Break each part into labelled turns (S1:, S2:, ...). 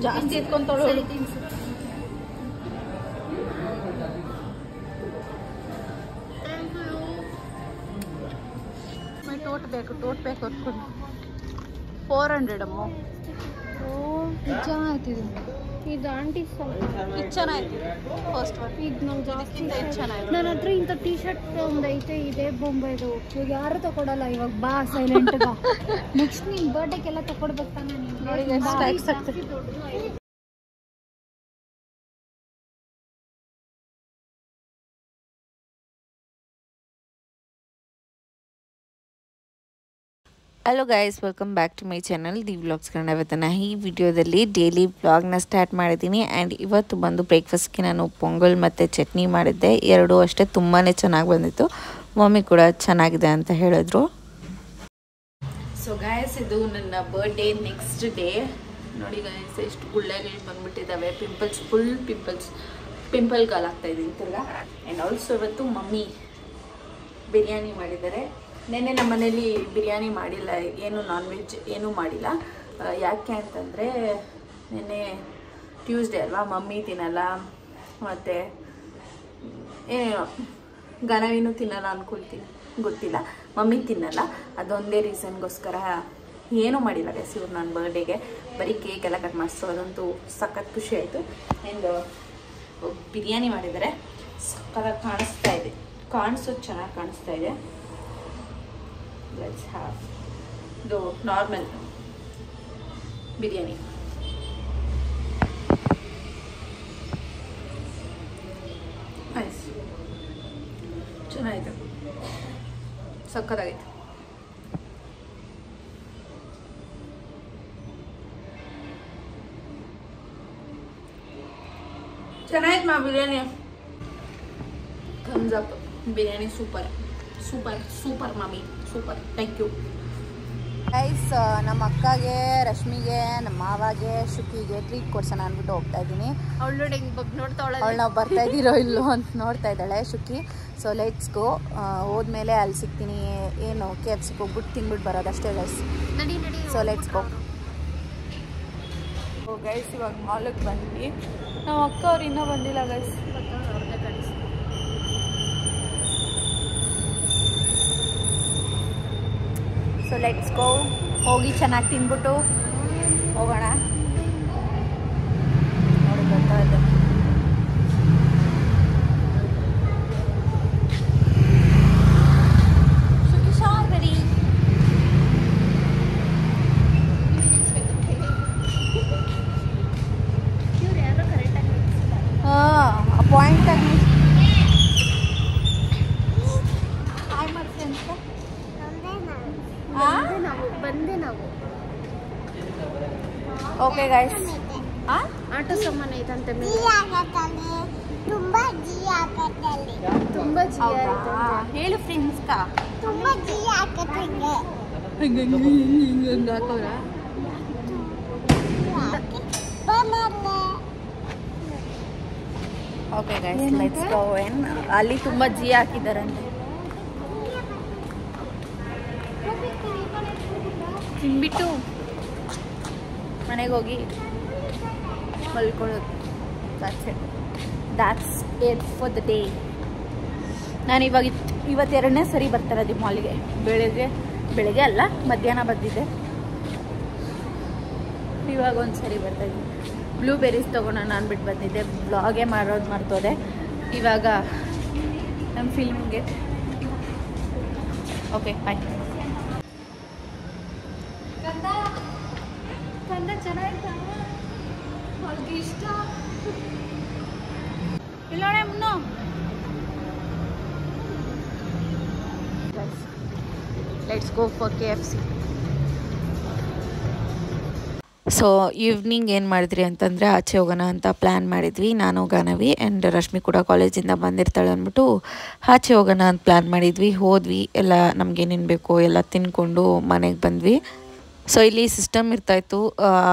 S1: ಜಾಸ್ತಿ ಎತ್ಕೊಂತೋಳು. ಟೋಟ್ ಬೇಕು ಹೊತ್ಕೊಂಡು 400 ಅಮ್ಮ.
S2: ಚೆನ್ನಾಗ್ತಿದೆ ಇದು ಆಂಟಿ
S1: ಇದು ಚೆನ್ನಾಗಿದೆ. ಫಸ್ಟ್ ಒನ್
S2: ಈಗ ನಾವು ಜಾಸ್ತಿ
S1: ಚೆನ್ನಾಗಿದೆ.
S2: ನನ್ನ ಹತ್ರ ಇಂಥ ಟೀ ಶರ್ಟ್ ಒಂದು ಐತೆ, ಇದೇ ಬೊಂಬೈದು. ಇವಾಗ ಯಾರು ತಗೊಳಲ್ಲ. ಇವಾಗ ಬಾ ಸೈಲೆಂಟ್ ಬಾ. ನೆಕ್ಸ್ಟ್ ನಿನ್ ಬರ್ಡೇಗೆಲ್ಲ ತಗೊಡ್ಬೇಕು ತಾನೆ ನೀನು.
S3: Hello guys, welcome back to my channel the vlogs Kannada. ಇವತ್ತು ಈ ವಿಡಿಯೋದಲ್ಲಿ ಡೈಲಿ ವ್ಲಾಗ್ನ ಸ್ಟಾರ್ಟ್ ಮಾಡಿದ್ದೀನಿ. ಆ್ಯಂಡ್ ಇವತ್ತು ಬಂದು ಬ್ರೇಕ್ಫಾಸ್ಟ್ಗೆ ನಾನು ಪೊಂಗಲ್ ಮತ್ತು ಚಟ್ನಿ ಮಾಡಿದ್ದೆ. ಎರಡೂ ಅಷ್ಟೇ ತುಂಬಾ ಚೆನ್ನಾಗಿ ಬಂದಿತ್ತು. ಮಮ್ಮಿ ಕೂಡ ಚೆನ್ನಾಗಿದೆ ಅಂತ ಹೇಳಿದ್ರು. ಸೊ ಗೈಸ್, ಇದು ನನ್ನ ಬರ್ಡೇ ನೆಕ್ಸ್ಟ್ ಡೇ. ನೋಡಿ ಗೈಸ್, ಎಷ್ಟು ಗುಳ್ಳೆಗಳು ಬಂದ್ಬಿಟ್ಟಿದ್ದಾವೆ. ಫುಲ್ ಪಿಂಪಲ್ ಗಾಲಾಗ್ತಾ ಇದ್ದೀನಿ ತಿರ್ಗಾ. ಆ್ಯಂಡ್ ಆಲ್ಸೋ ಇವತ್ತು ಮಮ್ಮಿ ಬಿರಿಯಾನಿ ಮಾಡಿದ್ದಾರೆ. ನೆನ್ನೆ ನಮ್ಮ ಮನೇಲಿ ಬಿರಿಯಾನಿ ಮಾಡಿಲ್ಲ, ಏನು ನಾನ್ ವೆಜ್ ಏನೂ ಮಾಡಿಲ್ಲ. ಯಾಕೆ ಅಂತಂದರೆ ನೆನ್ನೆ ಟ್ಯೂಸ್ಡೇ ಅಲ್ವಾ, ಮಮ್ಮಿ ತಿನ್ನಲ್ಲ ಮತ್ತು ಏನೇನೋ ಗನವಿನೂ ತಿನ್ನಲ್ಲ ಅಂದ್ಕೊಳ್ತೀನಿ, ಗೊತ್ತಿಲ್ಲ. ಮಮ್ಮಿ ತಿನ್ನಲ್ಲ, ಅದೊಂದೇ ರೀಸನ್ಗೋಸ್ಕರ ಏನೂ ಮಾಡಿಲ್ಲ ಗೈಸ್ ಇವ್ರು ನನ್ನ ಬರ್ಡೇಗೆ. ಬರೀ ಕೇಕ್ ಎಲ್ಲ ಕಟ್ ಮಾಡಿಸೋ, ಅದಂತೂ ಸಖತ್ ಖುಷಿ ಆಯಿತು. ಆ್ಯಂಡ್ ಬಿರಿಯಾನಿ ಮಾಡಿದ್ದಾರೆ, ಸಖತ್ತಾಗಿ ಕಾಣಿಸೋದು ಚೆನ್ನಾಗಿ ಕಾಣಿಸ್ತಾ ಇದೆ. Let's have the normal biryani. Nice. ಚೆನ್ನಾಗಿದೆ, ಸಕ್ಕತ್ತಾಗೈತೆ. ಚೆನ್ನಾಗಿತ್ತು ಮಾ biryani. Thumbs up. Biryani super mummy, super. Thank you guys. ನಮ್ಮ ಅಕ್ಕಗೆ, ರಶ್ಮಿಗೆ, ನಮ್ಮ ಮಾವಾಗೆ, ಶುಕಿಗೆ ಟ್ರೀಟ್ ಕೊಡ್ಸೋಣ ಅಂದ್ಬಿಟ್ಟು ಹೋಗ್ತಾ ಇದ್ದೀನಿ.
S2: ಅವಳು ನೋಡಿ ಹಿಂಗೆ ಬಗ್ಗೆ ನೋಡ್ತಾವಳ.
S3: ಅವಳು ನಾವು ಬರ್ತಾ ಇದ್ದೀರೋ ಇಲ್ಲೋ ಅಂತ ನೋಡ್ತಾ ಇದ್ದಾಳೆ ಶುಕಿ. So let's go. ಹೋದ್ಮೇಲೆ ಅಲ್ಲಿ ಸಿಗ್ತೀನಿ. ಏನು KFC ಹೋಗ್ಬಿಟ್ಟು ತಿನ್ಬಿಟ್ಟು ಬರೋದಷ್ಟೇ ಗೈಸ್.
S2: ನಡಿ.
S3: So let's go. ಗೈಸ್, ಇವಾಗ ಮಾಲಿಗೆ ಬಂದ್ವಿ. ನಮ್ಮ ಅಕ್ಕ ಅವ್ರು ಇನ್ನೂ ಬಂದಿಲ್ಲ ಗೈಸ್. So let's go. ಹೋಗಿ ಚೆನ್ನಾಗಿ ತಿನ್ಬಿಟ್ಟು ಹೋಗೋಣ. ನೋಡಿ ಬರ್ತಾ ಇದೆ. ಪಾಯಿಂಟ್ ಆಗಿ
S2: ಬಂದೆ ನಾವು.
S3: Okay guys.
S2: ಆಟೋ ಸಾಮಾನು ಐತಂತೆ
S4: ತುಂಬಾ ಜಿ
S3: ಹೇಳು ಫ್ರೆಂಡ್ಸ್ ಕಾ.
S4: ತುಂಬಾ ಜಿ ಹಾಕತ್ತಂಗೆ
S3: ಹಾಕೋರ. Okay guys, let's go. ಅಲ್ಲಿ ತುಂಬಾ ಜಿ ಹಾಕಿದಾರಂತೆ. ತಿನ್ಬಿಟ್ಟು ಮನೆಗೆ ಹೋಗಿ ಮಲ್ಕೊಳ್ಳೋದು. That's it for the day. ನಾನು ಇವತ್ತು ಎರಡನೇ ಸರಿ ಬರ್ತಾ ಇರೋದು ಮಾಲ್ಗೆ. ಬೆಳಗ್ಗೆ ಅಲ್ಲ, ಮಧ್ಯಾಹ್ನ ಬಂದಿದ್ದೆ. ಇವಾಗ ಒಂದು ಸರಿ ಬರ್ತಾಯಿದ್ದೀನಿ. ಬ್ಲೂಬೆರೀಸ್ ತೊಗೊಳೋಣ ಅಂದ್ಬಿಟ್ಟು ಬಂದಿದ್ದೆ. ಬ್ಲಾಗೇ ಮಾಡೋದು ಮರ್ತೋದೆ. ಇವಾಗ ನಮ್ಮ ಫಿಲ್ಮ್ಗೆ. Okay bye.
S2: ಕಂದ ಚೆನ್ನಾಗಿತ್ತ, ಅವ್ರಿಗೆ ಇಷ್ಟ.
S3: ಇಲ್ಲೋಣೆ ಮುನ್ನು. Let's go for KFC. So evening ಏನು ಮಾಡಿದ್ರಿ ಅಂತಂದರೆ, ಆಚೆ ಹೋಗೋಣ ಅಂತ ಪ್ಲ್ಯಾನ್ ಮಾಡಿದ್ವಿ. ನಾನು, ಗಾನವಿ ಆ್ಯಂಡ್ ರಶ್ಮಿ ಕೂಡ ಕಾಲೇಜಿಂದ ಬಂದಿರ್ತಾಳೆ ಅಂದ್ಬಿಟ್ಟು ಆಚೆ ಹೋಗೋಣ ಅಂತ ಪ್ಲ್ಯಾನ್ ಮಾಡಿದ್ವಿ. ಹೋದ್ವಿ, ಎಲ್ಲ ನಮಗೇನೇನು ಬೇಕೋ ಎಲ್ಲ ತಿನ್ಕೊಂಡು ಮನೆಗೆ ಬಂದ್ವಿ. ಸೊ ಇಲ್ಲಿ ಸಿಸ್ಟಮ್ ಇರ್ತಾಯಿತ್ತು,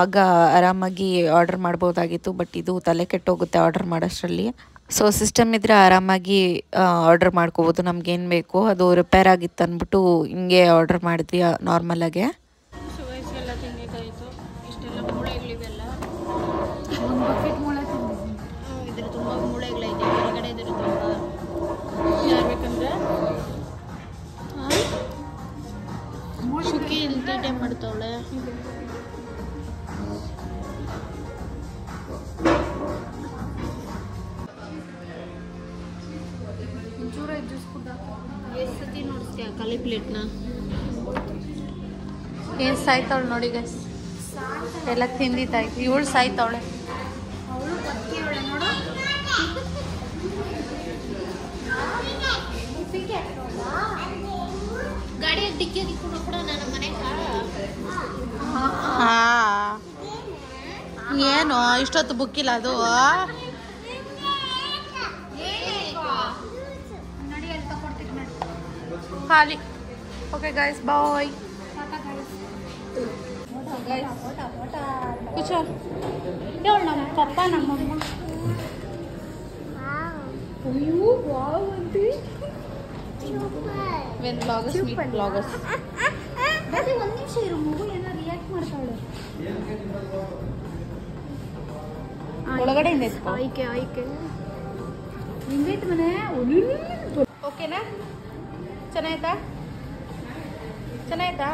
S3: ಆಗ ಆರಾಮಾಗಿ ಆರ್ಡರ್ ಮಾಡ್ಬೋದಾಗಿತ್ತು. ಬಟ್ ಇದು ತಲೆ ಕೆಟ್ಟೋಗುತ್ತೆ ಆರ್ಡರ್ ಮಾಡೋಷ್ಟರಲ್ಲಿ. ಸೊ ಸಿಸ್ಟಮ್ ಇದ್ದರೆ ಆರಾಮಾಗಿ ಆರ್ಡರ್ ಮಾಡ್ಕೋಬೋದು, ನಮಗೇನು ಬೇಕು. ಅದು ರಿಪೇರ್ ಆಗಿತ್ತು ಅಂದ್ಬಿಟ್ಟು ಹಿಂಗೆ ಆರ್ಡರ್ ಮಾಡಿದ್ವಿ ನಾರ್ಮಲಾಗೆ.
S2: ಎಲ್ಲ ತಿನ್ನಬೇಕಾಯಿತು. ಇಷ್ಟೆಲ್ಲ ಮೂಳೆಗಳಿವೆಲ್ಲ
S1: ಖಾಲಿ ಪ್ಲೇಟ್ನ ಏನು ಸಾಯ್ತಾವಳು ನೋಡಿ ಗೈಸ್. ಎಲ್ಲ ತಿಂದಿದ್ದಾಯ್ತು. ಇವಳು ಸಾಯ್ತಾವಳೆ.
S2: ಅವಳು ಬದುಕಿವಳೆ ನೋಡು. ಗಾಡಿ ಡಿಕ್ಕಿ ಇಟ್ಕೊಂಡು ಕೂಡ ನನ್ನ ಮನೆಗೆ
S1: ಏನು ಇಷ್ಟೊತ್ತು ಬುಕ್ಕಿಲ್ಲ ಅದು.
S2: ನಡಿ ಅಲ್ಲಿ ತಗೊಡ್ತೀನಿ ನಡಿ.
S1: ಖಾಲಿ. Okay guys bye. ಕುಚೋ
S2: ಹೇಳು ನಮ್ಮ ಪಪ್ಪ ನಮ್ಮಮ್ಮ. ಅಯ್ಯೋ ವಾವ್ ಅಂತಿ.
S1: When bloggers meet bloggers.
S2: ಅದೇ ಒಂದು ನಿಮಿಷ ಇರು, ಮಗು ಏನೋ ರಿಯಾಕ್ಟ್ ಮಾಡ್ತಾಳೆ.
S1: ಒಳಗಡೆಯಿಂದ ಎತ್ಕೊ.
S2: ಆಯ್ಕೆ ಹಿಂಗೈತೆ ಮನೆ.
S1: ಓಕೆನಾ? ಚೆನ್ನಾಯ್ತಾ? ಚೆನ್ನಾಯ್ತಾ?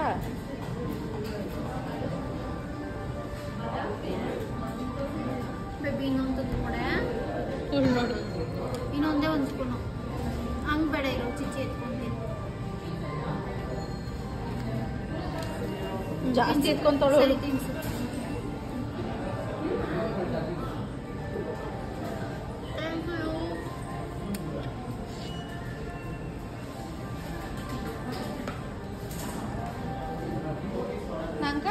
S2: ಬೇಬಿ ಇನ್ನೊಂದು ನೋಡೆ.
S1: ಇವಳು ನೋಡಿ
S2: ಇನ್ನೊಂದೇ ಒಂದು ಸ್ಪೂನು. ಹಂಗೆ ಬೇಡ ಇರೋ ಚಿಚ್ಚಿ ಎತ್ಕೊಂತೀನಿ.
S1: ಜಾಸ್ತಿ ಎತ್ಕೊಂತವಳು.
S2: ಸರಿ ತಿನ್ಸು.
S1: ನಂಗ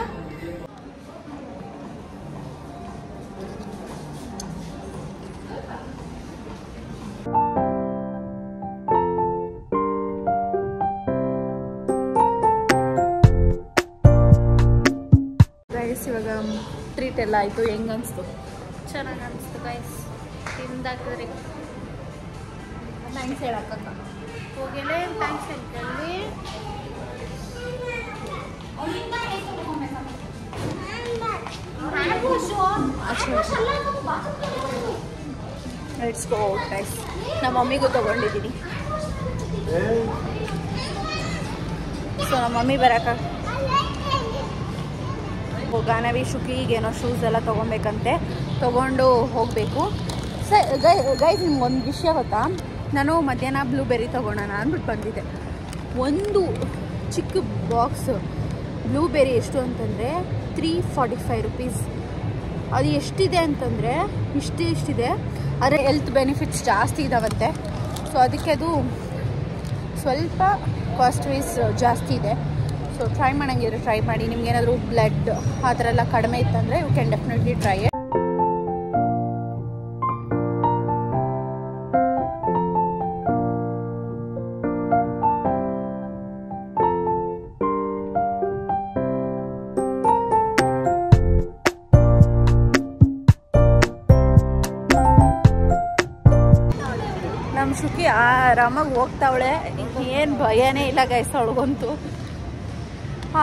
S1: ಗೈಸ್ ಇವಾಗ ಟ್ರೀಟ್ ಎಲ್ಲ ಆಯಿತು. ಹೆಂಗೆ ಅನಿಸ್ತು?
S2: ಚೆನ್ನಾಗಿ ಅನಿಸ್ತು ಗೈಸ್. ತಿಂದಾಕಿದ್ರಿ
S1: ಥ್ಯಾಂಕ್ಸ್ ಹೇಳಕ್ಕ.
S2: ಹೋಗಿಲೇ ಥ್ಯಾಂಕ್ಸ್ ಹೇಳ್ತೀವಿ.
S1: Let's go guys. ನಮ್ಮ ಮಮ್ಮಿಗೂ ತೊಗೊಂಡಿದ್ದೀನಿ. ಸೊ ನಮ್ಮ ಮಮ್ಮಿ ಬರಕ ಗಾನವಿ ಶುಕಿಗೇನೋ ಶೂಸ್ ಎಲ್ಲ ತೊಗೊಬೇಕಂತೆ. ತೊಗೊಂಡು ಹೋಗಬೇಕು. ಗೈಸ್ ನಿಮ್ಗೊಂದು ವಿಷಯ ಗೊತ್ತಾ? ನಾನು ಮಧ್ಯಾಹ್ನ ಬ್ಲೂಬೆರಿ ತೊಗೊಳೋಣ ಅಂದ್ಬಿಟ್ಟು ಬಂದಿದ್ದೆ. ಒಂದು ಚಿಕ್ಕ ಬಾಕ್ಸ್ ಬ್ಲೂಬೆರಿ ಎಷ್ಟು ಅಂತಂದರೆ 345 ರುಪೀಸ್. ಅದು ಎಷ್ಟಿದೆ ಅಂತಂದರೆ ಇಷ್ಟಿದೆ. ಆದರೆ ಹೆಲ್ತ್ ಬೆನಿಫಿಟ್ಸ್ ಜಾಸ್ತಿ ಇದ್ದಾವಂತೆ. ಸೊ ಅದಕ್ಕೆ ಅದು ಸ್ವಲ್ಪ ಕಾಸ್ಟ್ ವೈಸ್ ಜಾಸ್ತಿ ಇದೆ. ಸೊ ಟ್ರೈ ಮಾಡೋಂಗಿದ್ರೆ ಟ್ರೈ ಮಾಡಿ. ನಿಮ್ಗೇನಾದರೂ ಬ್ಲಡ್ ಆ ಥರ ಎಲ್ಲ ಕಡಿಮೆ ಇತ್ತಂದರೆ you can definitely try it. ನಮ್ಮ ಶುಕಿ ಆರಾಮಾಗಿ ಹೋಗ್ತಾವಳೆ. ಏನು ಭಯನೇ ಇಲ್ಲ ಗೈಸ್ ಅವಳಿಗಂತೂ.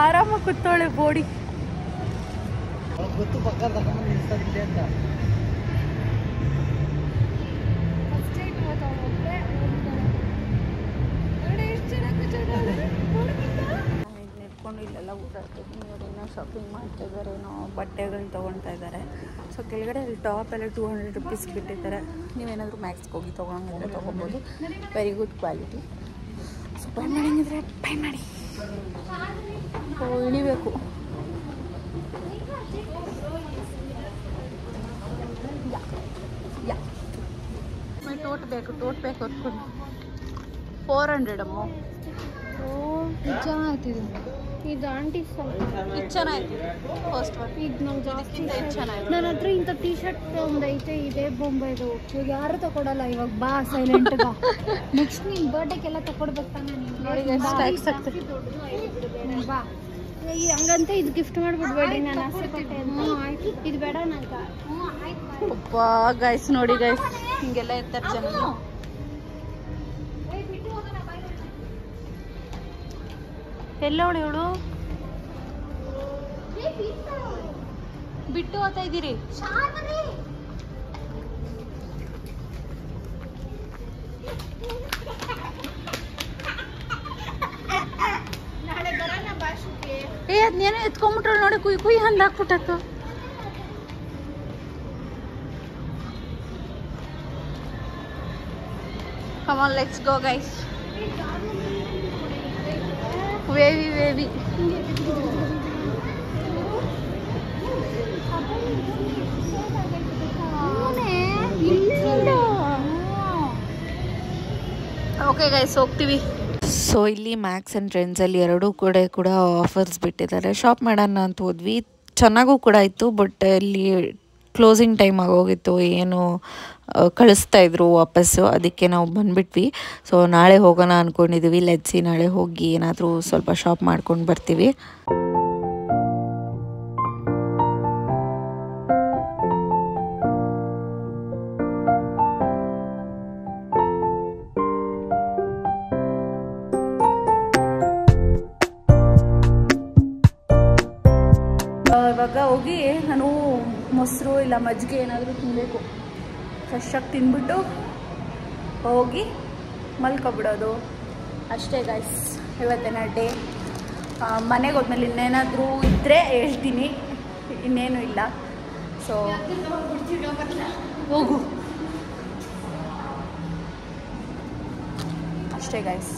S1: ಆರಾಮಾಗಿ ಕೂತಾವಳೆ ಬೋಡಿ.
S5: ಗೊತ್ತು ಪಕ್ಕ ತಗೊಂಡು ನಿಲ್ಸ್ತಿದ್ದೆ ಅಂತ.
S1: ನಿಂತ್ಕೊಂಡು ಇಲ್ಲೆಲ್ಲ ಊರಾಡ್ತಿದ್ದೀನಿ. ಇವರೇನೋ ಶಾಪಿಂಗ್ ಮಾಡ್ತಾ ಇದ್ದಾರೇನೋ, ಬಟ್ಟೆಗಳನ್ನ ತೊಗೊಳ್ತಾ ಇದ್ದಾರೆ. ಸೊ ಕೆಳಗಡೆ ಅಲ್ಲಿ ಟಾಪ್ ಎಲ್ಲ 200 ರುಪೀಸ್ ಬಿಟ್ಟಿದ್ದಾರೆ. ನೀವೇನಾದರೂ ಮ್ಯಾಕ್ಸ್ಗೆ ಹೋಗಿ ತೊಗೊಳಂಗಿದ್ರೆ ತೊಗೊಬೋದು. Very good quality. So buy ಮಾಡೋಂಗಿದ್ರೆ ಬೈ ಮಾಡಿ. ಇಳಿಬೇಕು. ಟೋಟ್ ಬೇಕು ಹೊತ್ಕೊಂಡು 400 ಅಮ್ಮ.
S2: ಚೆನ್ನಾಗ್ತಿದೆ ಇದು ಆಂಟಿ ಸ್ವಲ್ಪ.
S1: ಇದು ಚೆನ್ನಾಗಿದೆ ಫಸ್ಟ್ ಒನ್.
S2: ಈಗ ನಾವು ಜಾಸ್ತಿ
S1: ಇದು ಚೆನ್ನಾಗಿದೆ.
S2: ನನ್ನ ಹತ್ರ ಇಂಥ ಟೀ ಶರ್ಟ್ ಒಂದೈತೆ. ಇದೇ ಬೊಂಬೈದು. ಇವಾಗ ಯಾರು ತಗೊಡಲ್ಲ. ಇವಾಗ ಬಾ ಸೈಲೆಂಟ್ ಬಾ. ನೆಕ್ಸ್ಟ್ ನಿನ್ ಬರ್ಡೇಗೆಲ್ಲ ತಗೊಡ್ಬೇಕು ತಾನೆ ನೀನು.
S1: ನೋಡಿ ಎಷ್ಟು ಟೈಕ್ಸ್ ಆಗ್ತದೆ.
S2: ಬಾ ಹಂಗಂತ ಇದು ಗಿಫ್ಟ್ ಮಾಡ್ಬಿಡ್ಬೇಡಿ. ನಾನು ಆಸೆ ಪಟ್ಟೆ. ಆಯ್ತು ಇದು ಬೇಡ ನಂಗೆ. ಆಯ್ತು
S1: ಅಪ್ಪ ಗೈಸ್ ನೋಡಿ ಗೈಸ್ ಹಿಂಗೆಲ್ಲ ಇರ್ತಾರೆ ಜನ. ಎಲ್ಲವಳು ಇವಳು ಬಿಟ್ಟು ಹೋಗ್ತಾ ಇದ್ದೀರಿ. ಏ ಅದ್ನೇನೋ ಎತ್ಕೊಂಡ್ಬಿಟ್ರು ನೋಡಿ. ಕುಯ್ ಕುಯ್ ಹಂದ್ ಹಾಕ್ಬಿಟ್ಟತ್ತು. Come on, let's go guys. ವೇವಿ ವೇವಿ. Okay guys ಹೋಗ್ತೀವಿ.
S3: ಸೊ ಇಲ್ಲಿ ಮ್ಯಾಕ್ಸ್ ಆ್ಯಂಡ್ ಟ್ರೆಂಡ್ಸಲ್ಲಿ ಎರಡೂ ಕೂಡ ಆಫರ್ಸ್ ಬಿಟ್ಟಿದ್ದಾರೆ. ಶಾಪ್ ಮಾಡೋಣ ಅಂತ ಹೋದ್ವಿ, ಚೆನ್ನಾಗೂ ಕೂಡ ಇತ್ತು. ಬಟ್ ಇಲ್ಲಿ ಕ್ಲೋಸಿಂಗ್ ಟೈಮ್ ಆಗೋಗಿತ್ತು, ಏನು ಕಳಿಸ್ತಾ ಇದ್ರು ವಾಪಸ್ಸು. ಅದಕ್ಕೆ ನಾವು ಬಂದುಬಿಟ್ವಿ. ಸೊ ನಾಳೆ ಹೋಗೋಣ ಅಂದ್ಕೊಂಡಿದ್ದೀವಿ. ಲೆಟ್ಸಿ ನಾಳೆ ಹೋಗಿ ಏನಾದರೂ ಸ್ವಲ್ಪ ಶಾಪ್ ಮಾಡ್ಕೊಂಡು ಬರ್ತೀವಿ.
S1: ಇವಾಗ ಹೋಗಿ ನಾನು ಮೊಸರು ಇಲ್ಲ ಮಜ್ಜಿಗೆ ಏನಾದರೂ ತಿನ್ನಬೇಕು. ಫ್ರೆಶ್ಶಾಗಿ ತಿಂದ್ಬಿಟ್ಟು ಹೋಗಿ ಮಲ್ಕೊಬಿಡೋದು ಅಷ್ಟೇ ಗೈಸ್ ಇವತ್ತಿನ ಡೇ. ಮನೆಗೆ ಹೋದ್ಮೇಲೆ ಇನ್ನೇನಾದರೂ ಇದ್ದರೆ ಹೇಳ್ತೀನಿ, ಇನ್ನೇನು ಇಲ್ಲ. ಸೊ ಹೋಗು ಅಷ್ಟೇ ಗೈಸ್.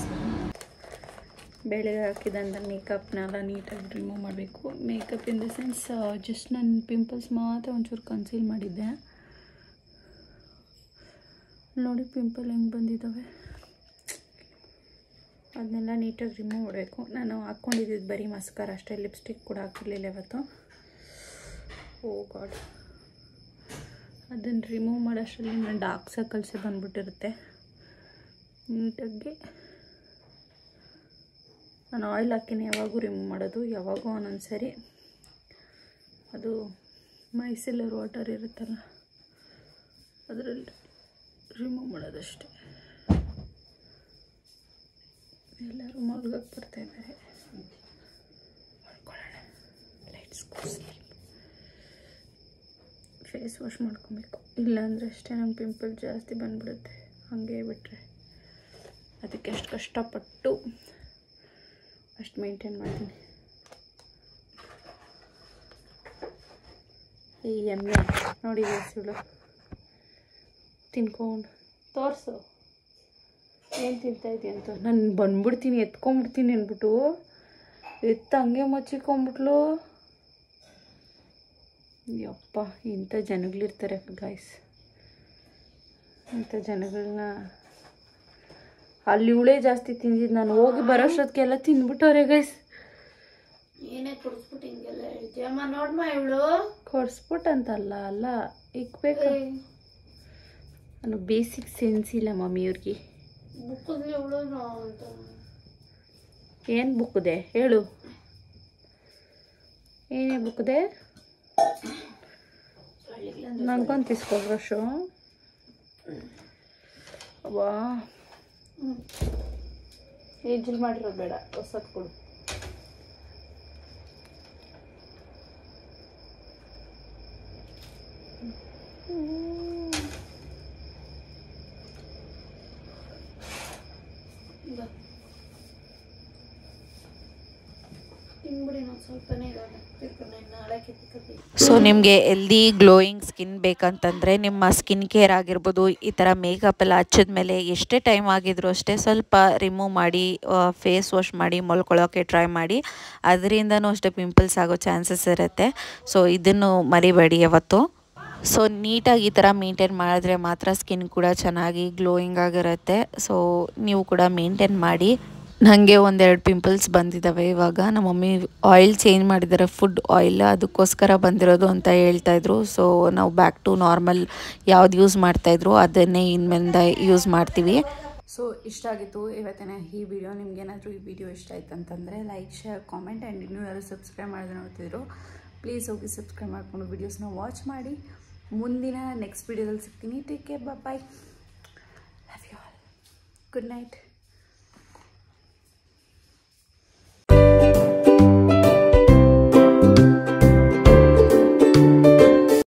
S1: ಬೆಳಗ್ಗೆ ಹಾಕಿದಂಥ ಮೇಕಪ್ನೆಲ್ಲ ನೀಟಾಗಿ ರಿಮೂವ್ ಮಾಡಬೇಕು. Makeup in the sense just ನನ್ನ ಪಿಂಪಲ್ಸ್ ಮಾತ್ರ ಒಂಚೂರು ಕನ್ಸೀಲ್ ಮಾಡಿದ್ದೆ. ನೋಡಿ ಪಿಂಪಲ್ ಹೆಂಗೆ ಬಂದಿದ್ದಾವೆ, ಅದನ್ನೆಲ್ಲ ನೀಟಾಗಿ ರಿಮೂವ್ ಮಾಡಬೇಕು. ನಾನು ಹಾಕ್ಕೊಂಡಿದ್ದು ಬರೀ ಮಸ್ಕಾರ ಅಷ್ಟೇ, ಲಿಪ್ಸ್ಟಿಕ್ ಕೂಡ ಹಾಕಿರಲಿಲ್ಲ ಇವತ್ತು. ಓ ಗಾಡ್, ಅದನ್ನು ರಿಮೂವ್ ಮಾಡೋಷ್ಟರಲ್ಲಿ ನನ್ನ ಡಾರ್ಕ್ ಸರ್ಕಲ್ಸೇ ಬಂದ್ಬಿಟ್ಟಿರುತ್ತೆ. ನೀಟಾಗಿ ನಾನು ಆಯಿಲ್ ಹಾಕಿನೇ ಯಾವಾಗೂ ರಿಮೂವ್ ಮಾಡೋದು, ಯಾವಾಗೂ ಒಂದೊಂದು ಸರಿ ಅದು ಮೈಸೆಲ್ಲರ್ ವಾಟರ್ ಇರುತ್ತಲ್ಲ ಅದರಲ್ಲಿ ರಿಮೂವ್ ಮಾಡೋದಷ್ಟೇ. ಎಲ್ಲರೂ ಮಲ್ಗಕ್ಕೆ ಬರ್ತಾ ಇದ್ದಾರೆ, ಮಲ್ಕೊಳ್ಳೋಣ. Let's go sleep. Face wash ಮಾಡ್ಕೊಬೇಕು, ಇಲ್ಲಾಂದರೆ ಅಷ್ಟೇ ನಮ್ಮ ಪಿಂಪಲ್ ಜಾಸ್ತಿ ಬಂದ್ಬಿಡುತ್ತೆ. ಹಾಗೆ ಬಿಟ್ಟರೆ ಅದಕ್ಕೆ ಅಷ್ಟು ಕಷ್ಟಪಟ್ಟು ಅಷ್ಟು ಮೇಂಟೈನ್ ಮಾಡ್ತೀನಿ. ಈ ಎಮ್ಮೆ ನೋಡಿ ಸುಳ್ಳು ತಿನ್ಕೊಂಡು ತೋರಿಸು ಏನು ತಿಂತಾಯಿದ್ದಿ ಅಂತ. ನಾನು ಬಂದ್ಬಿಡ್ತೀನಿ, ಎತ್ಕೊಂಡ್ಬಿಡ್ತೀನಿ ಅಂದ್ಬಿಟ್ಟು ಹಂಗೆ ಮಚ್ಚಿಕೊಂಡ್ಬಿಟ್ಲು. ಯಪ್ಪ, ಇಂಥ ಜನಗಳಿರ್ತಾರೆ ಗಾಯ್ಸ್. ಇಂಥ ಜನಗಳನ್ನ ಅಲ್ಲಿ ಇವಳೇ ಜಾಸ್ತಿ ತಿಂದಿದ್ದು, ನಾನು ಹೋಗಿ ಬರೋಷ್ಟೊತ್ತಿಗೆಲ್ಲ ತಿಂದ್ಬಿಟ್ಟವ್ರೆ ಗೈಸ್.
S2: ಏನೇ ಕೊಡಿಸ್ಬಿಟ್ಟು ಹಿಂಗೆಲ್ಲ ಹೇಳ್ತೀಯಮ್ಮ. ನೋಡ್ಮ ಇವಳು
S1: ಕೊಡಿಸ್ಬಿಟ್ಟು ಅಂತಲ್ಲ, ಅಲ್ಲ ಇಕ್ಬೇಕು. ನಾನು ಬೇಸಿಕ್ ಸೆನ್ಸ್ ಇಲ್ಲ ಮಮ್ಮಿ ಅವ್ರಿಗೆ.
S2: ಬುಕ್ಕಲ್ಲಿ ಇವಳು ಅಂತ
S1: ಏನು ಬುಕ್ಕಿದೆ ಹೇಳು, ಏನೇ ಬುಕ್ಕಿದೆ? ನಂಗೊಂದು ತಿಸ್ಕೊ ಬ್ರಷು. ವಾ ಏಜಲ್ ಮಾಡಿರೋದು ಬೇಡ, ಹೊಸದು ಕೊಡು.
S2: ತಿನ್ಬಿಡಿ, ನಾನು ಸ್ವಲ್ಪನೇ ನಾಳೆ ಕಿತ್ಕೊತೀವಿ.
S3: ಸೊ ನಿಮಗೆ ಎಲ್ದಿ ಗ್ಲೋಯಿಂಗ್ ಸ್ಕಿನ್ ಬೇಕಂತಂದರೆ ನಿಮ್ಮ ಸ್ಕಿನ್ ಕೇರ್ ಆಗಿರ್ಬೋದು, ಈ ಥರ ಮೇಕಪ್ ಎಲ್ಲ ಹಚ್ಚಿದ ಮೇಲೆ ಎಷ್ಟೇ ಟೈಮ್ ಆಗಿದ್ರು ಅಷ್ಟೇ ಸ್ವಲ್ಪ ರಿಮೂವ್ ಮಾಡಿ ಫೇಸ್ ವಾಶ್ ಮಾಡಿ ಮಲ್ಕೊಳ್ಳೋಕ್ಕೆ ಟ್ರೈ ಮಾಡಿ. ಅದರಿಂದನೂ ಅಷ್ಟೇ ಪಿಂಪಲ್ಸ್ ಆಗೋ ಚಾನ್ಸಸ್ ಇರುತ್ತೆ. ಸೊ ಇದನ್ನು ಮರಿಬೇಡಿ ಯಾವತ್ತು. ಸೊ ನೀಟಾಗಿ ಈ ಥರ ಮೇಂಟೈನ್ ಮಾಡಿದ್ರೆ ಮಾತ್ರ ಸ್ಕಿನ್ ಕೂಡ ಚೆನ್ನಾಗಿ ಗ್ಲೋಯಿಂಗ್ ಆಗಿರುತ್ತೆ. ಸೊ ನೀವು ಕೂಡ ಮೇಂಟೈನ್ ಮಾಡಿ. ನನಗೆ ಒಂದೆರಡು ಪಿಂಪಲ್ಸ್ ಬಂದಿದ್ದಾವೆ ಇವಾಗ. ನಮ್ಮ ಮಮ್ಮಿ ಆಯಿಲ್ ಚೇಂಜ್ ಮಾಡಿದ್ದಾರೆ, ಫುಡ್ ಆಯಿಲ್, ಅದಕ್ಕೋಸ್ಕರ ಬಂದಿರೋದು ಅಂತ ಹೇಳ್ತಾಯಿದ್ರು. ಸೊ ನಾವು ಬ್ಯಾಕ್ ಟು ನಾರ್ಮಲ್ ಯಾವ್ದು ಯೂಸ್ ಮಾಡ್ತಾಯಿದ್ರು ಅದನ್ನೇ ಇನ್ಮೇಲಿಂದ ಯೂಸ್ ಮಾಡ್ತೀವಿ.
S1: ಸೊ ಇಷ್ಟ ಆಗಿತ್ತು ಇವತ್ತಿನ ಈ ವಿಡಿಯೋ. ನಿಮ್ಗೇನಾದರೂ ಈ ವಿಡಿಯೋ ಇಷ್ಟ ಆಯ್ತು ಅಂತಂದರೆ ಲೈಕ್, ಶೇರ್, ಕಾಮೆಂಟ್ ಆ್ಯಂಡ್ ಇನ್ನೂ ಯಾರು ಸಬ್ಸ್ಕ್ರೈಬ್ ಮಾಡಿದ್ರೆ ನೋಡ್ತಿದ್ರು ಪ್ಲೀಸ್ ಹೋಗಿ ಸಬ್ಸ್ಕ್ರೈಬ್ ಮಾಡಿಕೊಂಡು ವೀಡಿಯೋಸ್ನ ವಾಚ್ ಮಾಡಿ. ಮುಂದಿನ ನೆಕ್ಸ್ಟ್ ವಿಡಿಯೋದಲ್ಲಿ ಸಿಗ್ತೀನಿ. Take care, bye. Love you all. Good night.